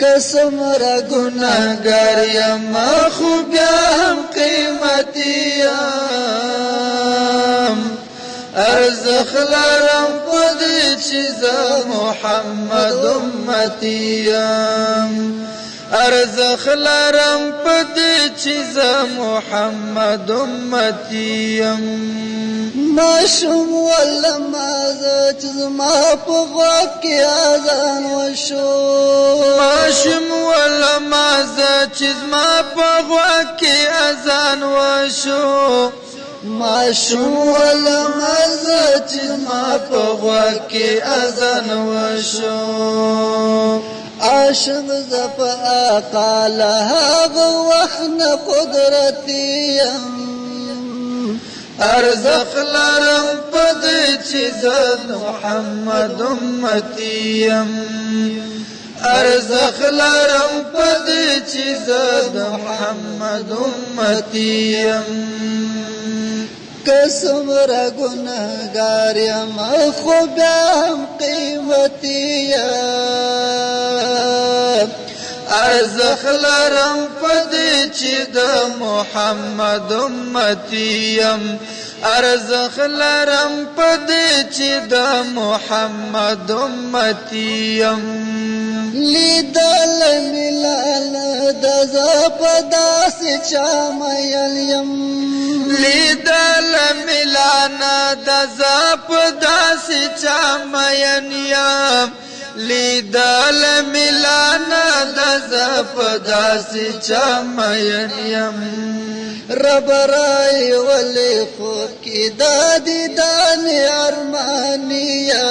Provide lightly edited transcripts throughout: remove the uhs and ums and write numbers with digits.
قسم را گناهگار یم خو بیا هم قیمتي یم ارزخ لرم پدې چې زه محمد امتی یم ارزخ لرم پدې چې زه محمد امتی یم ماشوم ولما زه چې زما په غوږ کې اذان وشو ماشوم ولما زه چې زما په غوږ کې اذان وشو ماشوم ولما زه چې زما په غوږ کې اذان وشو عاشق زفا آقا لهاغ وحن قدرتی یم ارزق لرم پدې چې زه محمد امتی یم ارزق لرم پدې چې زه محمد امتی یم قسم را گناهگار یم خو بیا هم قیمتي یم ارزخ لرم پدې چې د محمد امتی یم ارزخ لرم پدې چې د محمد امتی یم لیدل ملال د زپ داسې چا مېل یم لیدل ملانا د زپ داسې چا مېن یم لیدل ملانا د زپ داسې چا مېن یم رب رای ولی خوب کی دادی دان ارمانیا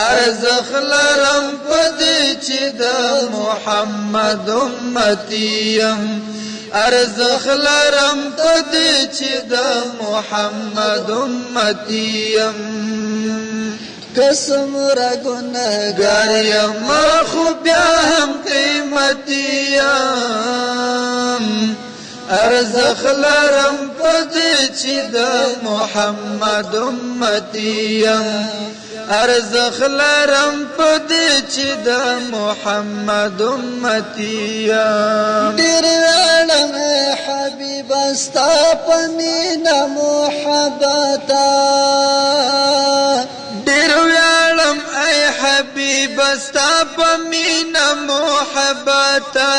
ارزخ لرم پدې چې د محمد امتی یم ارزخ لرم پدې چې د محمد امتی یم قسم را گناهگار یم خو بیا هم قیمتي یم ارزخ لرم پدې چې د محمد امتی یم ارزخ لرم پدې چې د محمد امتی یم ډېر وړم حبیب ستا په مینا محبتا ډېر وړم ای حبیب ستا په مینا محبتا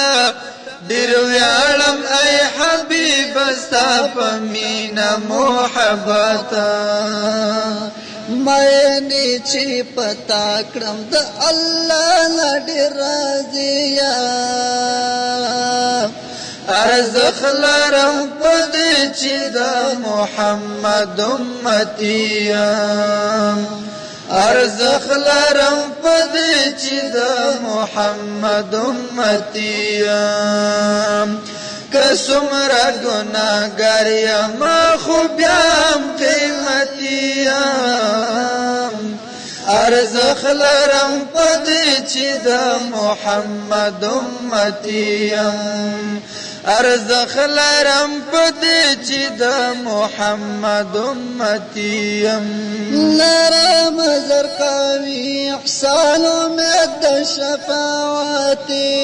ډېر وړم ای حبیب ستا په مینا محبتا مینی چې پتا کړم د الله لډې راضي یم ارزخ لرم پدې چې د محمد امتی یم ارزخ لرم پدې چې د محمد امتی یم کسمرا گناهگار یم خو بیا هم قیمتي یم ارزخ لرم پدې چې د محمد امتی یم ارزخ لرم پدې چې د محمد امتی یم لرم زرقاوي احسان امید شفاعتي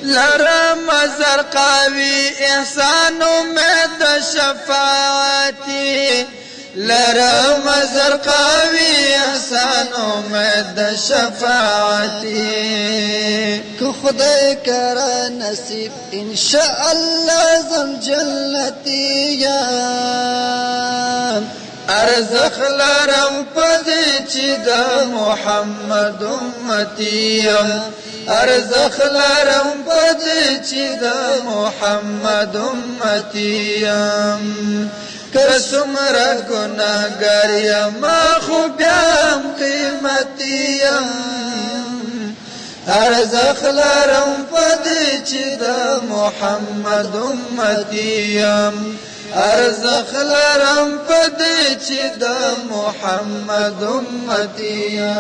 لرم زرقاوي احسان امید شفاعتي لرم زرقاوي احسان امید شفاعتي که خدای کرا نصیب انشاء الله زم جنتی یم ارزخ لرم پدې چې د محمد امتی یم ارزخ لرم پدې چې د محمد امتی یم کسمرا گناهگار یم خو بیا هم قیمتي یم ارزخ لرم پدې چې د محمد امتی یم ارزخ لرم پدې چې د محمد امتی یم